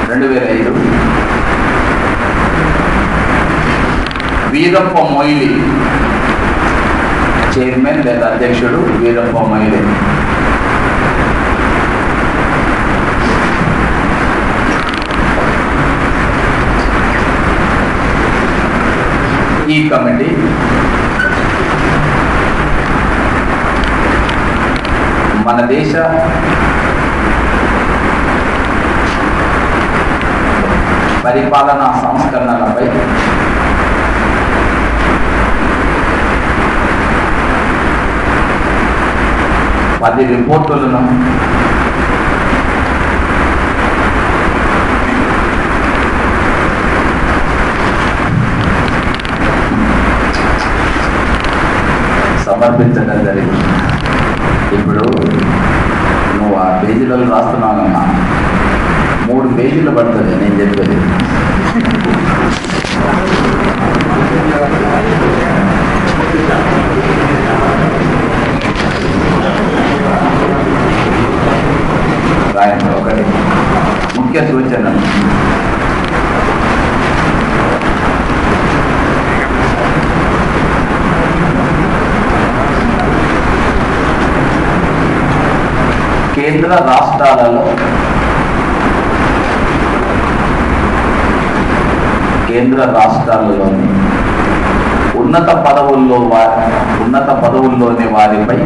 2005 Veerappa Moily chairman లేదా అధ్యక్షుడు వీరప్ప మొయిలి. ఈ కమిటీ మన దేశ పరిపాలనా సంస్కరణలపై పది రిపోర్టులను సమర్పించడం జరిగింది. ఇప్పుడు నువ్వు ఆ పేజీలలో రాస్తున్నావమ్మా, 3 పేజీలు పడుతుంది నేను చెప్పేది. రాయండి. ఒకటి ముఖ్య సూచన, కేంద్ర రాష్ట్రాలలోని ఉన్నత పదవుల్లోని వారిపై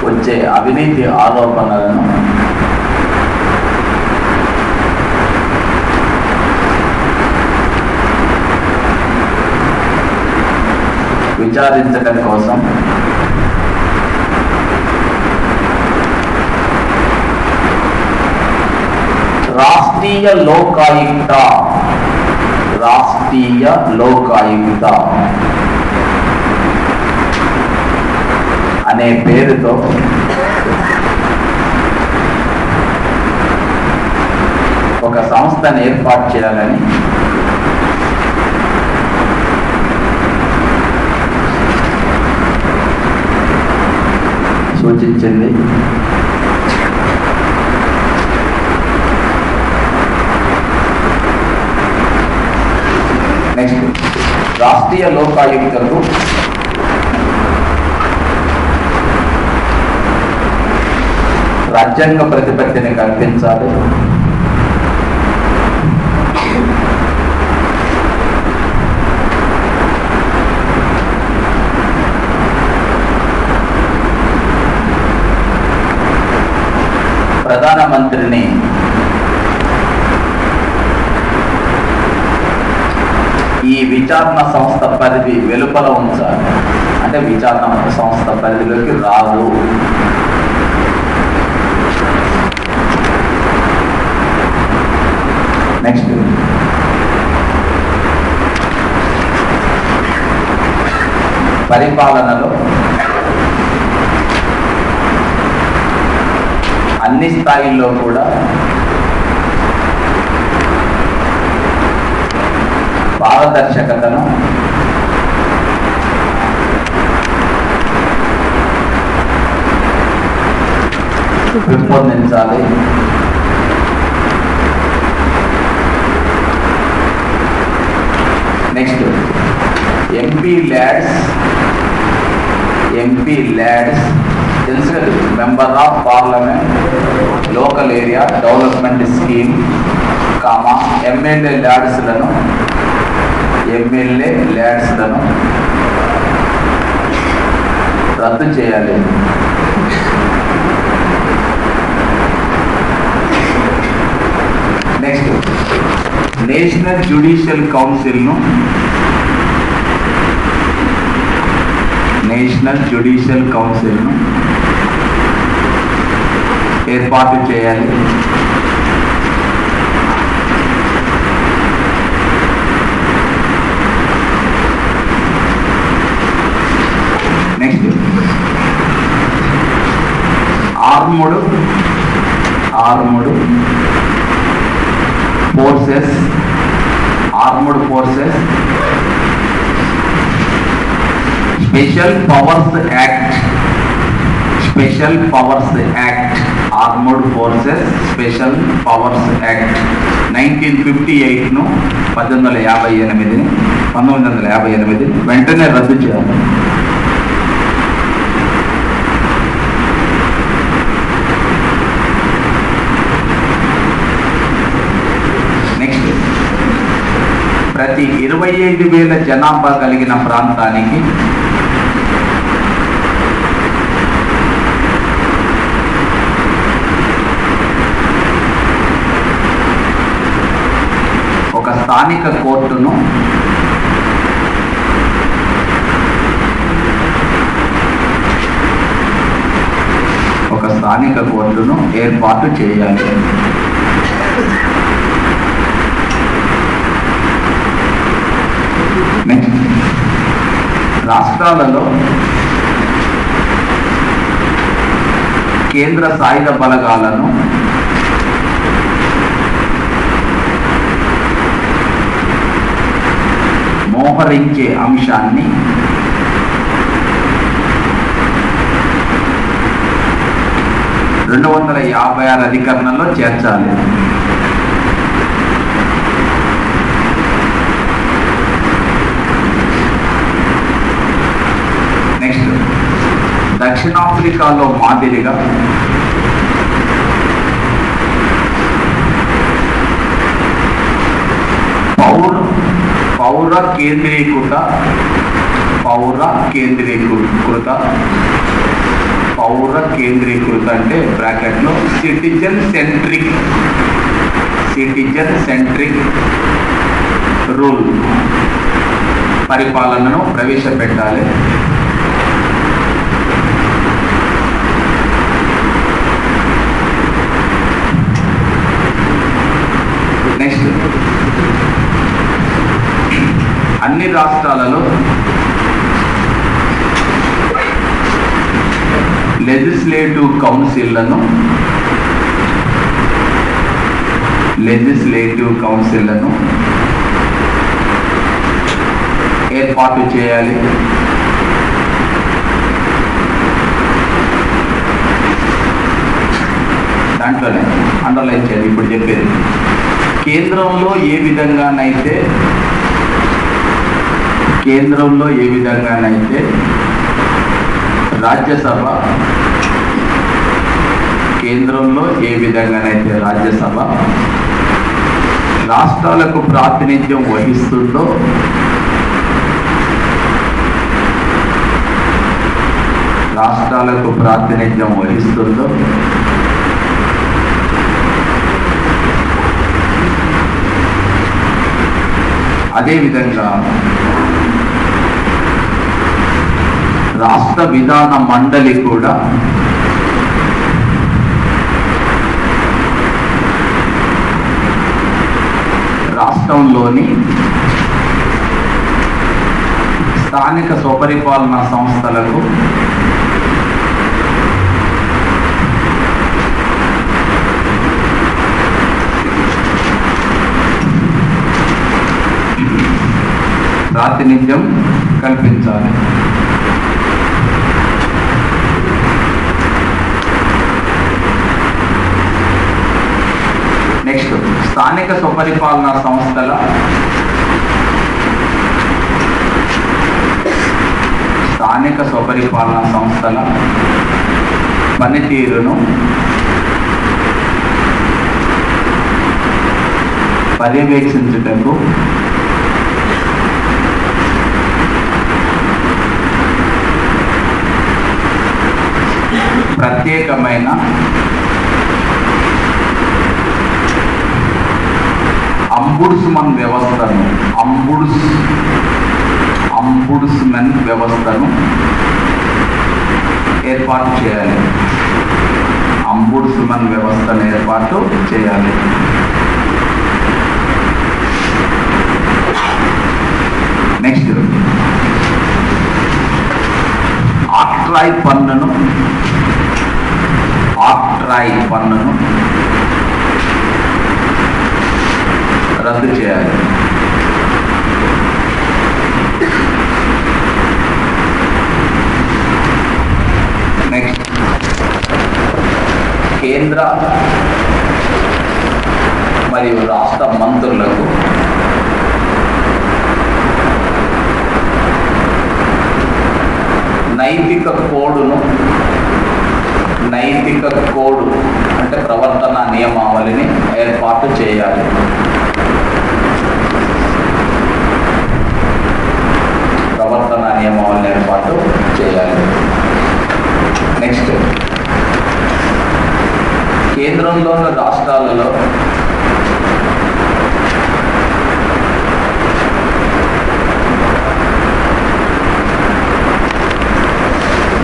వచ్చే అవినీతి ఆరోపణలను విచారించడం కోసం రాష్ట్రీయ లోకాయుక్త అనే పేరుతో ఒక సంస్థను ఏర్పాటు చేయాలని సూచించింది. నెక్స్ట్, రాష్ట్రీయ లోకాయుక్తకు రాజ్యాంగ ప్రతిపత్తిని కల్పించాలి. ప్రధానమంత్రిని ఈ విచారణ సంస్థ పరిధి వెలుపల ఉంచాలి. అంటే విచారణ సంస్థ పరిధిలోకి రాదు. నెక్స్ట్, పరిపాలనలో అన్ని స్థాయిల్లో కూడా పారదర్శకతను పెంపొందించాలి. నెక్స్ట్, ఎంపీ ల్యాడ్స్ తెలుసు కదా, member of parliament local area development scheme, MLA ల్యాడ్స్లను రద్దు చేయాలి. నెక్స్ట్, నేషనల్ జ్యుడిషియల్ కౌన్సిల్ను ఏర్పాటు చేయాలి. Next, armed forces special powers act special powers act, armoured forces special powers act 1958ను 1958 వెంటనే రద్దు చేయాలి. నెక్స్ట్, ప్రతి 25,000 జనాభా కలిగిన ప్రాంతానికి ఒక స్థానిక కోర్టును ఏర్పాటు చేయాలి. నెక్స్ట్, రాష్ట్రాలలో కేంద్ర సాయుధ బలగాలను మోహరించే అంశాన్ని రెండు 256 అధికరణలో చేర్చాలి. నెక్స్ట్, దక్షిణాఫ్రికాలో మాదిరిగా పౌర కేంద్రీకృత అంటే బ్రాకెట్లో సిటిజన్ సెంట్రిక్ రూల్ పరిపాలనను ప్రవేశపెట్టాలి. నెక్స్ట్, అన్ని రాష్ట్రాలలో లెజిస్లేటివ్ కౌన్సిల్లను ఏర్పాటు చేయాలి. దాంట్లోనే అండర్లైన్ చేయాలి ఇప్పుడు చెప్పేది. కేంద్రంలో ఏ విధంగానైతే రాజ్యసభ రాష్ట్రాలకు ప్రాతినిధ్యం వహిస్తుందో అదేవిధంగా రాష్ట్ర విధాన మండలి కూడా రాష్ట్రంలోని స్థానిక స్వపరిపాలనా సంస్థలకు ప్రాతినిధ్యం కల్పించాలి. నెక్స్ట్, స్థానిక స్వపరిపాలనా సంస్థల పనితీరును పర్యవేక్షించుటకు ప్రత్యేకమైన అంబుడ్స్మన్ వ్యవస్థను ఏర్పాటు చేయాలి. నెక్స్ట్, ఆక్ట్రాయ్ పన్నును రద్దు చేయాలి. నెక్స్ట్, కేంద్ర మరియు రాష్ట్ర మంత్రులకు నైతిక కోడ్ అంటే ప్రవర్తన నియమావళిని ఏర్పాటు చేయాలి. ప్రవర్తన నియమావళిని ఏర్పాటు చేయాలి. నెక్స్ట్, కేంద్రంలోని రాష్ట్రాలలో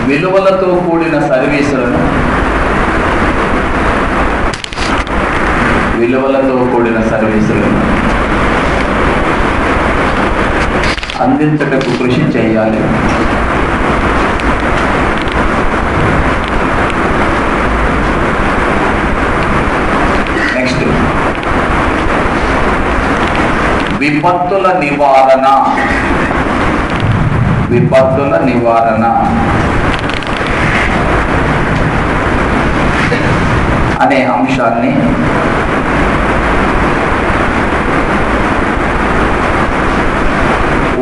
విలువలతో కూడిన సర్వీసులను అందించటకు కృషి చేయాలి. నెక్స్ట్, విపత్తుల నివారణ అనే అంశాన్ని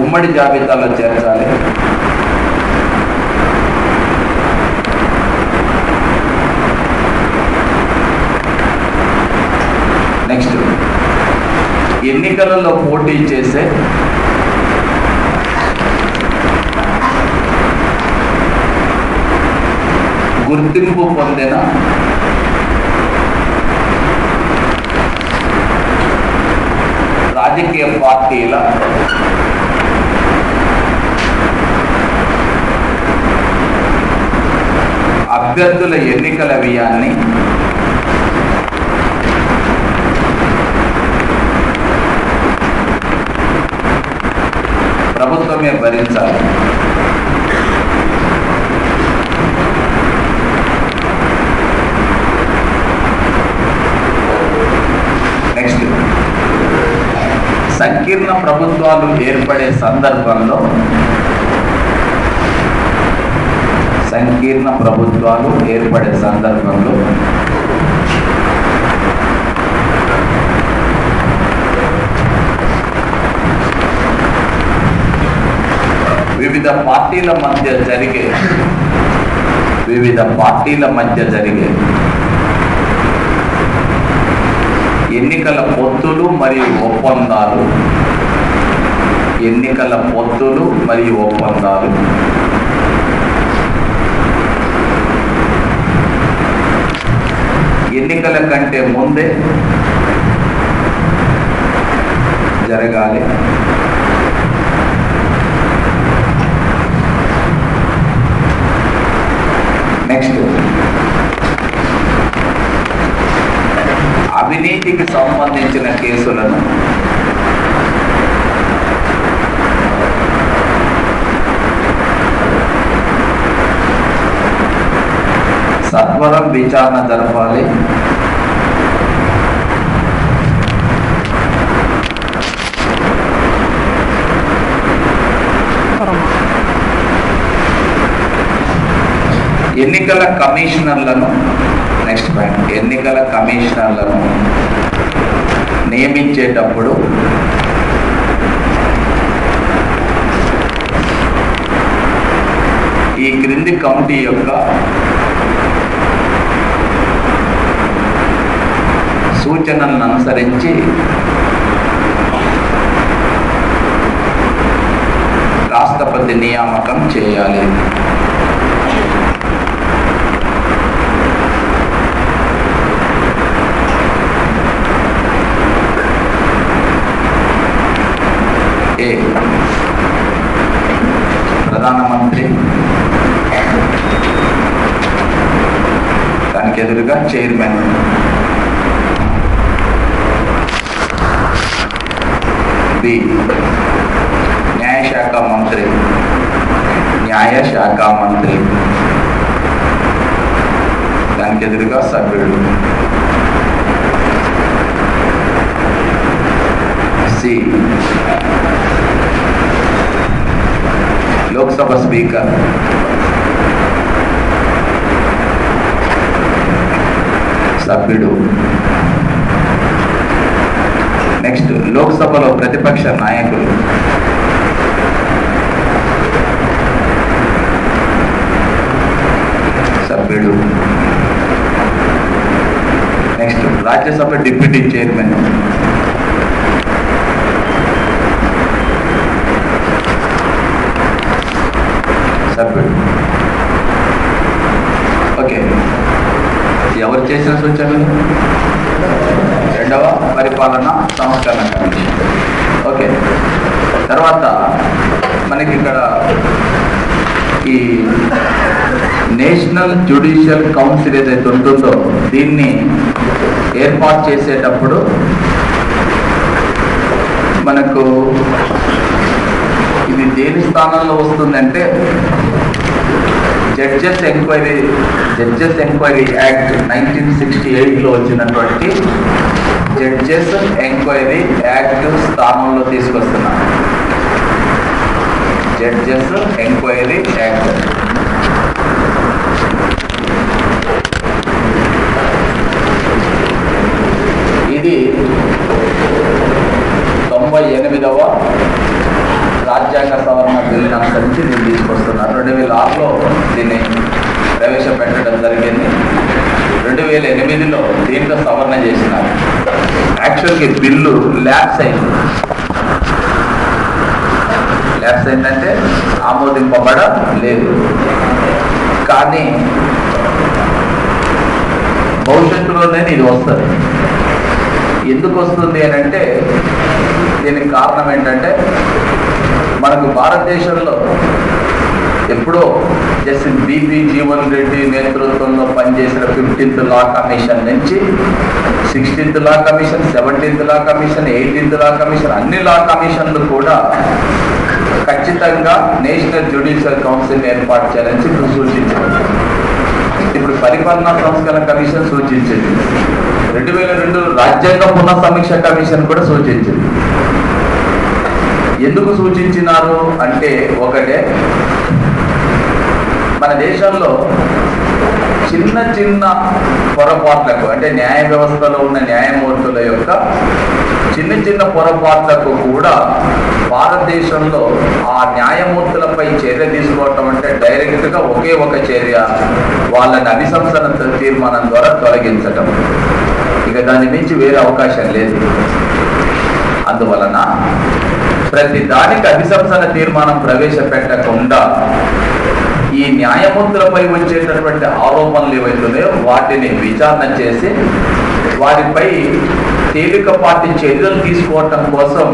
ఉమ్మడి జాబితాలో చేర్చాలి. నెక్స్ట్, ఎన్నికలలో పోటీ చేసే గుర్తింపు పొందిన రాజకీయ పార్టీల అభ్యర్థుల ఎన్నికల వ్యయాన్ని ప్రభుత్వమే భరించాలి. నెక్స్ట్, సంకీర్ణ ప్రభుత్వాలు ఏర్పడే సందర్భంలో వివిధ పార్టీల మధ్య జరిగే ఎన్నికల పొత్తులు మరియు ఒప్పందాలు ఎన్నికల కంటే ముందే జరగాలి. నెక్స్ట్, అవినీతికి సంబంధించిన కేసులను సత్వరం విచారణ జరపాలి. ఎన్నికల కమిషనర్లను నియమించేటప్పుడు ఈ క్రింది కమిటీ యొక్క సూచనలను అనుసరించి రాష్ట్రపతి నియామకం చేయాలి. ప్రధానమంత్రి, దానికి ఎదురుగా చైర్మన్. బి, న్యాయశాఖ మంత్రి, దానికి ఎదురుగా సభ్యుడు. సి, లోక్సభ స్పీకర్, సభ్యుడు. నెక్స్ట్ లోక్సభలో ప్రతిపక్ష నాయకులు. సభ్యుడు. Next Rajya Sabha deputy chairman. సభ్యుడు. ఓకే, ఎవరు చేసిన సూచనలు? రెండవ పరిపాలన సంస్కరణ కమిషన్. ఓకే, తర్వాత మనకి ఇక్కడ ఈ నేషనల్ జ్యుడిషియల్ కౌన్సిల్ ఏదైతే ఉంటుందో దీన్ని ఏర్పాటు చేసేటప్పుడు మనకు ఇది దేని స్థానంలో వస్తుందంటే జడ్జెస్ ఎంక్వైరీ యాక్ట్ 1968లో వచ్చినటువంటి జడ్జెస్ ఎంక్వైరీ యాక్ట్ స్థానంలో తీసుకొస్తున్నారు. Judges enquiry act. ఇది 98వ రాజ్యాంగ సవరణ బిల్లును అనుసరించి దీన్ని తీసుకొస్తున్నారు. 2006లో దీన్ని ప్రవేశపెట్టడం జరిగింది. 2008లో దీంట్లో సవరణ చేసినారు. యాక్చువల్గా బిల్లు ల్యాప్స్ అయిందంటే ఆమోదింపబడలేదు. కానీ భవిష్యత్తులోనే ఇది వస్తుంది. ఎందుకు వస్తుంది అని అంటే దీనికి కారణం ఏంటంటే మనకు భారతదేశంలో ఎప్పుడో జస్టిస్ బిపి జీవన్ రెడ్డి నేతృత్వంలో పనిచేసిన 15th లా కమిషన్ నుంచి 16th law commission, 17th law commission, 18th law commission, అన్ని లా కమిషన్లు కూడా ఖచ్చితంగా నేషనల్ జ్యుడిషియల్ కౌన్సిల్ ఏర్పాటు చేయాలని సూచించారు. ఇప్పుడు పరిపాలనా సంస్కరణ కమిషన్ సూచించింది. 2002 రాజ్యాంగ పునఃసమీక్ష కమిషన్ కూడా సూచించింది. ఎందుకు సూచించినారు అంటే ఒకటే, మన దేశంలో చిన్న చిన్న పొరపాట్లకు అంటే న్యాయ వ్యవస్థలో ఉన్న న్యాయమూర్తుల యొక్క చిన్న చిన్న పొరపాట్లకు కూడా భారతదేశంలో ఆ న్యాయమూర్తులపై చర్య తీసుకోవటం అంటే డైరెక్ట్గా ఒకే ఒక చర్య, వాళ్ళని అభిశంసన తీర్మానం ద్వారా తొలగించటం. ఇక దాని మించి వేరే అవకాశం లేదు. అందువలన ప్రతి దానికి అభిశంసన తీర్మానం ప్రవేశపెట్టకుండా ఈ న్యాయమూర్తులపై వచ్చేటటువంటి ఆరోపణలు ఏవైతున్నాయో వాటిని విచారణ చేసి వారిపై తేలికపాటి చర్యలు తీసుకోవటం కోసం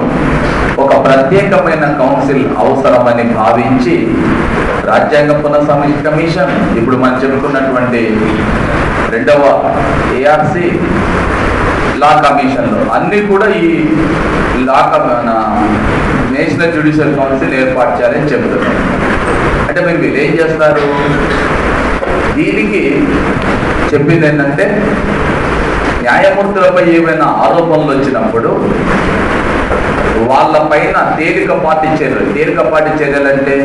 ఒక ప్రత్యేకమైన కౌన్సిల్ అవసరమని భావించి రాజ్యాంగ పునఃసమీక్ష కమిషన్, ఇప్పుడు మనం చెప్పుకున్నటువంటి 2వ ఏఆర్సి లా కమిషన్లు అన్నీ కూడా ఈ నేషనల్ జ్యుడిషియల్ కౌన్సిల్ ఏర్పాటు చేయాలని చెబుతున్నారు. అంటే మీరు ఏం చేస్తారు? దీనికి చెప్పింది ఏంటంటే న్యాయమూర్తులపై ఏమైనా ఆరోపణలు వచ్చినప్పుడు వాళ్ళపైన తేలికపాటి చర్యలు అంటే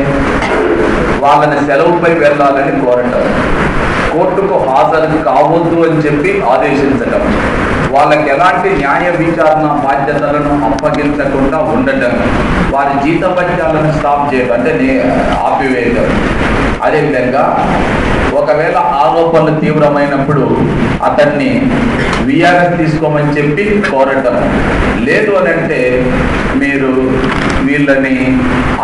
వాళ్ళని సెలవుపై వెళ్ళాలని కోరటం, కోర్టుకు హాజరు కావద్దు అని చెప్పి ఆదేశించటం, వాళ్ళకి ఎలాంటి న్యాయ విచారణ బాధ్యతలను అప్పగించకుండా ఉండటం, వారి జీతభత్యాలను స్టాప్ చేయడం అంటే ఆపివేయడం. అదేవిధంగా ఒకవేళ ఆరోపణలు తీవ్రమైనప్పుడు అతన్ని విఆర్ఎస్ తీసుకోమని చెప్పి కోరటం. లేదు అని అంటే మీరు వీళ్ళని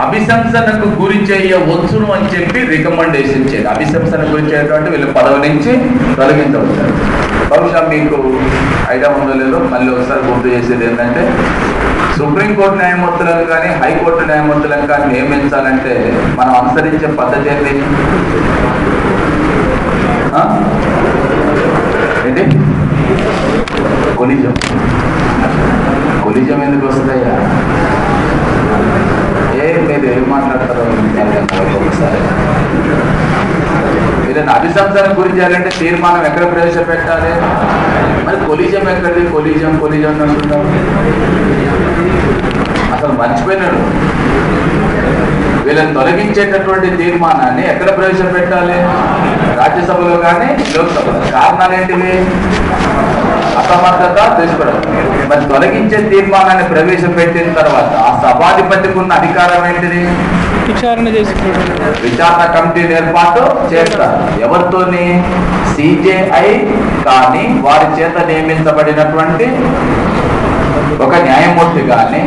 అభిశంసనకు గురి చేయవచ్చును అని చెప్పి రికమెండేషన్ చేయాలి. అభిశంసనకు గురి చేయడం వీళ్ళ పదవి నుంచి తొలగించవచ్చు. బహుశా మీకు ఐడియా ఉందో లేదో మళ్ళీ ఒకసారి గుర్తు చేసేది ఏంటంటే సుప్రీంకోర్టు న్యాయమూర్తులను కానీ హైకోర్టు న్యాయమూర్తులను కానీ నియమించాలంటే మనం అనుసరించే పద్ధతి ఏంటి? ఏంటి? కొలిజం ఎందుకు వస్తుందయ్యా? మీరు ఏం మాట్లాడతారో ఒకసారి. ఏదైనా అభిశంసన గురించి చేయాలంటే తీర్మానం ఎక్కడ ప్రవేశపెట్టాలి? మరి కొలిజం ఎక్కడిది? కొలిజం అంటున్నాం. అసలు మర్చిపోయినాడు. వీళ్ళని తొలగించేటటువంటి తీర్మానాన్ని ఎక్కడ ప్రవేశపెట్టాలి? రాజ్యసభలో కానీ లోక్సభలో. కారణాలు ఏంటివి? అసమర్థత తీసుకోవడం. మరి తొలగించే తీర్మానాన్ని ప్రవేశపెట్టిన తర్వాత ఆ సభాధిపతికి ఉన్న అధికారం ఏంటిది? విచారణ కమిటీని ఏర్పాటు చేస్తారు. ఎవరితోని? సిజేఐ కానీ వారి చేత నియమించబడినటువంటి ఒక న్యాయమూర్తి కానీ,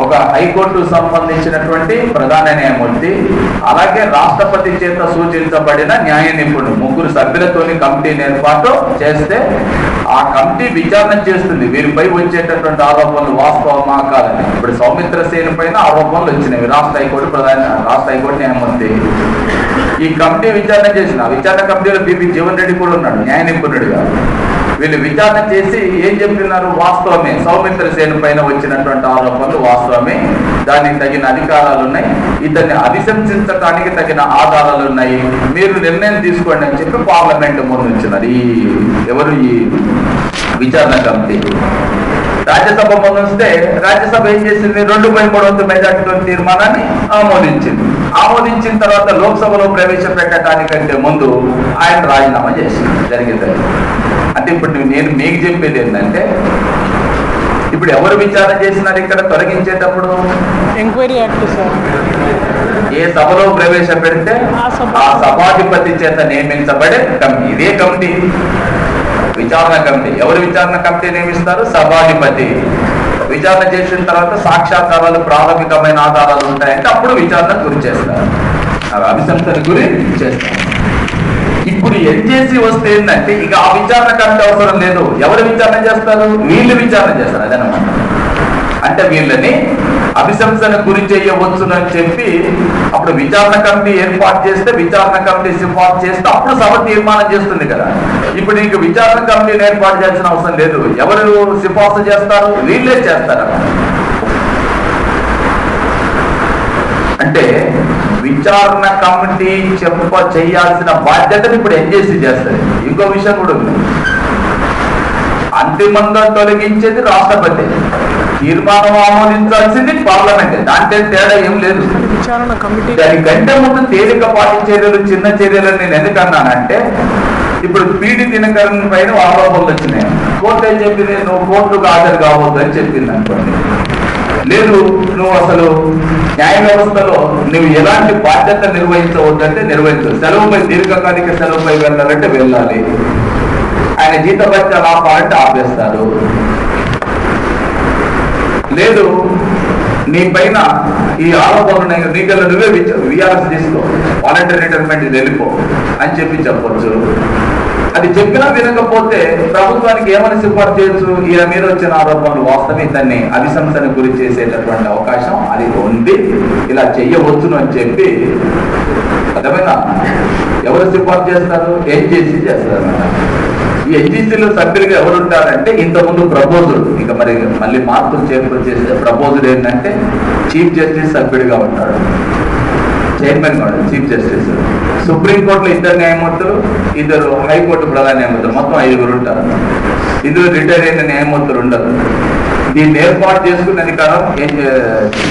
ఒక హైకోర్టుకు సంబంధించినటువంటి ప్రధాన న్యాయమూర్తి, అలాగే రాష్ట్రపతి చేత సూచించబడిన న్యాయ నిపుణుడు, ముగ్గురు సభ్యులతోని కమిటీని ఏర్పాటు చేస్తే ఆ కమిటీ విచారణ చేస్తుంది వీరిపై వచ్చేటటువంటి ఆరోపణలు వాస్తవమా కాదని. ఇప్పుడు సౌమిత్ర సేన్ పైన ఆరోపణలు వచ్చినాయి. రాష్ట్ర హైకోర్టు న్యాయమూర్తి ఈ కమిటీ విచారణ చేసిన విచారణ కమిటీలో బిపి జీవన్ రెడ్డి కూడా ఉన్నాడు న్యాయ నిపుణుడిగా. వీళ్ళు విచారణ చేసి ఏం చెప్తున్నారు? వాస్తవమే, సౌమిత్ర సేన్ పైన వచ్చినటువంటి ఆరోపణలు వాస్తవమే, దానికి తగిన అధికారాలు ఉన్నాయి, ఇతన్ని అభిశంసించడానికి తగిన ఆధారాలు ఉన్నాయి, మీరు నిర్ణయం తీసుకోండి అని చెప్పి పార్లమెంట్ ముందు ఉంచినారు ఈ విచారణ కమిటీ. రాజ్యసభ ముందు ఉంచితే రాజ్యసభ ఏం చేసింది? 2/3 మెజార్టీతో తీర్మానాన్ని ఆమోదించింది. ఆమోదించిన తర్వాత లోక్సభలో ప్రవేశపెట్టడానికంటే ముందు ఆయన రాజీనామా చేసింది. జరిగింది. అంటే ఇప్పుడు నేను మీకు చెప్పేది ఏంటంటే, ఇప్పుడు ఎవరు విచారణ చేసినారు ఇక్కడ తొలగించేటప్పుడు? Enquiry act sir. ఏ సభలో ప్రవేశపెడితే ఆ సభాధిపతి చేత నియమించబడే కమిటీ. ఇదే కమిటీ విచారణ కమిటీ. ఎవరు విచారణ కమిటీ నియమిస్తారు? సభాధిపతి. విచారణ చేసిన తర్వాత సాక్ష్యాధారాలు, ప్రాథమికమైన ఆధారాలు ఉంటాయంటే అప్పుడు విచారణ గురి చేస్తారు, అభిశంసన గురి చేస్తారు. ఇప్పుడు ఎన్జేసీ వస్తే ఏంటంటే ఇక ఆ విచారణ కమిటీ అవసరం లేదు. ఎవరు విచారణ చేస్తారు? వీళ్ళు విచారణ చేస్తారు. అదనమాట. అంటే వీళ్ళని అభిశంసన గురి చేయవచ్చునని చెప్పి అప్పుడు విచారణ కమిటీ ఏర్పాటు చేస్తే, విచారణ కమిటీ సిఫార్సు చేస్తే అప్పుడు సభ తీర్మానం చేస్తుంది కదా. ఇప్పుడు ఇంక విచారణ కమిటీని ఏర్పాటు చేయాల్సిన అవసరం లేదు. ఎవరు సిఫార్సు చేస్తారు? వీళ్ళే చేస్తారు. అంటే విచారణ కమిటీ చేయాల్సిన బాధ్యతను ఇప్పుడు ఎన్జేసీ చేస్తుంది. ఇంకో విషయం కూడా ఉంది. అంతిమంగా తొలగించేది రాష్ట్రపతి, తీర్మానం ఆమోదించాల్సింది పార్లమెంట్. దాంట్లో తేడా ఏం లేదు. దానికంటే ముందు తేలికపాటి చర్యలు, చిన్న చర్యలు నేను ఎందుకన్నానంటే, ఇప్పుడు పీడి దినకరన్ పైన ఆరోపణలు వచ్చినాయి. కోర్టు ఏం చెప్పింది? నువ్వు కోర్టుకు హాజరు కావద్దు అని చెప్పింది అనుకోండి. లేదు, నువ్వు అసలు న్యాయ వ్యవస్థలో నువ్వు ఎలాంటి బాధ్యత నిర్వహించవద్దంటే నిర్వహించవు. సెలవుపై, దీర్ఘకాలిక సెలవుపై వెళ్ళాలంటే వెళ్ళాలి, ఆయన జీతభత్యాలు ఆపాలంటే ఆపేస్తారు. లేదు, నీ పైన ఈ ఆరోపణలు నీకల్లా నువ్వే విఆర్ఎస్ తీసుకో, వాలంటరీ రిటైర్మెంట్ వెళ్ళిపో అని చెప్పొచ్చు. అది చెప్పినా వినకపోతే ప్రభుత్వానికి ఏమని సిఫార్సు చేయొచ్చు? ఈయన మీద వచ్చిన ఆరోపణలు వాస్తవం, దాన్ని అభిశంసన గురి చేసేటటువంటి అవకాశం అది ఉంది, ఇలా చెయ్యవచ్చును అని చెప్పి. అర్థమైనా? ఎవరు సిఫార్సు చేస్తారు? ఎన్జేసీ చేస్తారు. ఈ ఎన్జీసీలో సభ్యులుగా ఎవరు ఉంటారంటే, ఇంతకుముందు ప్రపోజల్, ఇక మరి మళ్ళీ మార్పులు చేర్పులు చేస్తే ప్రపోజల్ ఏంటంటే చీఫ్ జస్టిస్ సభ్యుడిగా ఉంటాడు, చైర్మన్ కాదు, చీఫ్ జస్టిస్. సుప్రీంకోర్టులో 2 న్యాయమూర్తులు, 2 హైకోర్టు ప్రధాన న్యాయమూర్తులు, మొత్తం 5 ఉంటారు. 2 రిటైర్ అయిన న్యాయమూర్తులు ఉండరు. దీన్ని ఏర్పాటు చేసుకునే అధికారం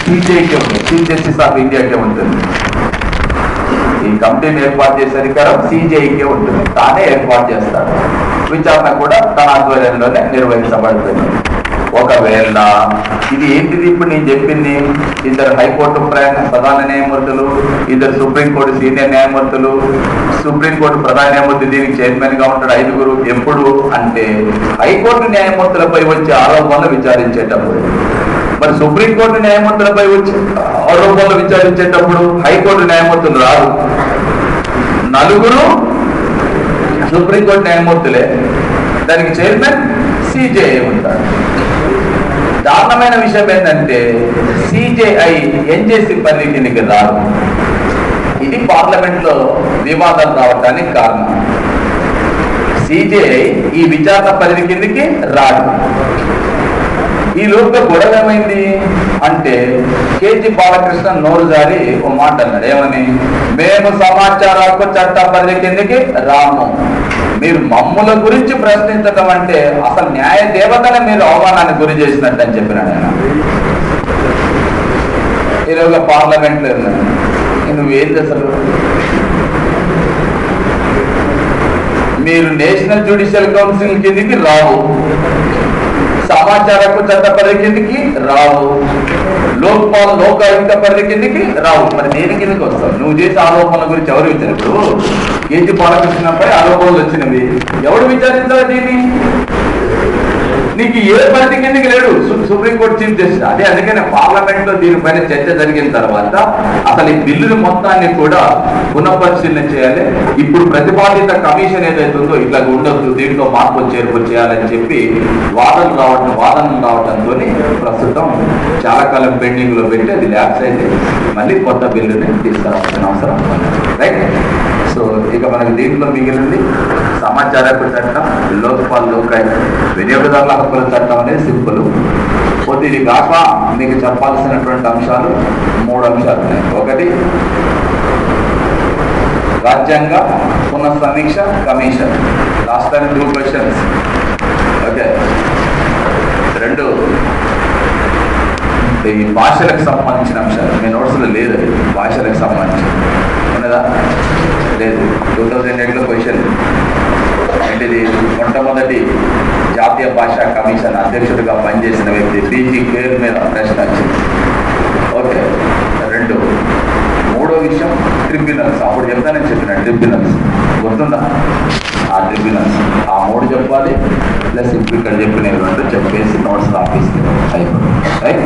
సిజేఐకే ఉంటుంది, చీఫ్ జస్టిస్ ఆఫ్ ఇండియాకే ఉంటుంది. ఈ కమిటీని ఏర్పాటు చేసే అధికారం సిజేఐకే ఉంటుంది, తానే ఏర్పాటు చేస్తాడు. విచారణ కూడా తన ఆధ్వర్యంలోనే నిర్వహించబడుతుంది. ఒకవేళ ఇది ఏంటిది? ఇప్పుడు నేను చెప్పింది 2 హైకోర్టు ప్రధాన న్యాయమూర్తులు, 2 సుప్రీంకోర్టు సీనియర్ న్యాయమూర్తులు, సుప్రీంకోర్టు ప్రధాన న్యాయమూర్తి దీనికి చైర్మన్ గా ఉంటాడు, 5. ఎప్పుడు అంటే హైకోర్టు న్యాయమూర్తులపై వచ్చే ఆరోపణలు విచారించేటప్పుడు. మరి సుప్రీంకోర్టు న్యాయమూర్తులపై వచ్చే ఆరోపణలు విచారించేటప్పుడు హైకోర్టు న్యాయమూర్తులు రారు, 4 సుప్రీంకోర్టు న్యాయమూర్తులే, దానికి చైర్మన్ సిజేఐ ఉంటాడు. దారుణమైన విషయం ఏంటంటే సిజేఐ ఎన్జేసీ పరిధికి రాదు. ఇది పార్లమెంట్ లో వివాదాలు రావడానికి కారణం. సిజేఐ ఈ విచారణ పరిధి కిందకి రాదు. ఈ లోపల గొడవ ఏమైంది అంటే, కేజీ బాలకృష్ణ నోరు జారి ఓ మాట అన్నాడు. ఏమని? మేము సమాచార హక్కు చట్ట పరిధి కిందకి రాము, మీరు మమ్ముల గురించి ప్రశ్నించడం అంటే అసలు న్యాయ దేవతను మీరు అవమానానికి గురి చేసినట్టు అని చెప్పినాడు ఆయన. ఈరోజు పార్లమెంట్లో నువ్వేంది అసలు? మీరు నేషనల్ జ్యుడిషియల్ కౌన్సిల్ కిందికి రావు, సమాచార హక్కు చట్ట పరిధి కిందికి రావు, లోక్పాల్ లోకాయుక్త పరిధి కిందికి రావు. మరి దేని కిందకి వస్తావు? నువ్వు చేసే ఆరోపణల గురించి ఎవరు విచారిస్తారు? కేజీ బాలకృష్ణపై ఆరోపణలు వచ్చినవి, ఎవడు విచారించాలి దీన్ని? నీకు ఏ పరిధి కిందకి లేడు సుప్రీంకోర్టు చీఫ్ జస్టిస్. అదే అందుకనే పార్లమెంట్ లో దీనిపైన చర్చ జరిగిన తర్వాత అసలు ఈ బిల్లుని మొత్తాన్ని కూడా పునఃపరిశీలన చేయాలి. ఇప్పుడు ప్రతిపాదిత కమిషన్ ఏదైతే ఉందో ఇట్లా ఉండొద్దు, దీంట్లో మార్పు చేర్పు చేయాలని చెప్పి వాదనలు రావడంతో ప్రస్తుతం చాలా కాలం పెండింగ్ లో పెట్టి అది ల్యాప్స్ అయితే మళ్ళీ కొత్త బిల్లుని తీసుకురావాల్సిన అవసరం రైట్. సో ఇక మనకి దీంట్లో మిగిలింది సమాచార హక్కు చట్టం, లోక్పాల్ లోకాయుక్త, వినియోగదారుల హక్కుల చట్టం అనేది సింపుల్. పోతే ఇది కాక మీకు చెప్పాల్సినటువంటి అంశాలు 3 అంశాలు ఉన్నాయి. ఒకటి రాజ్యాంగ పునఃసమీక్ష commission, last time 2 questions. Okay. 2 ఈ భాషలకు సంబంధించిన అంశాలు మీ నోట్స్లో లేదు. అది భాషలకు సంబంధించి ఉన్నదా? లేదు. 2008లో క్వశ్చన్ ఏంటిది? మొట్టమొదటి జాతీయ భాషా కమిషన్ అధ్యక్షుడిగా పనిచేసిన వ్యక్తి పీజీ పేరు మీద ప్రశ్న వచ్చింది. ఓకే. 2 మూడో విషయం ట్రిబ్యునల్స్. అప్పుడు చెప్తానని చెప్పిన ట్రిబ్యునల్స్ గుర్తుందా? ఆ ట్రిబ్యునల్స్ ఆ 3 చెప్పాలి, ప్లస్ ఇప్పుడు ఇక్కడ చెప్పిన 2 చెప్పేసి నోట్స్ రాపిస్తే అయిపోతుంది రైట్.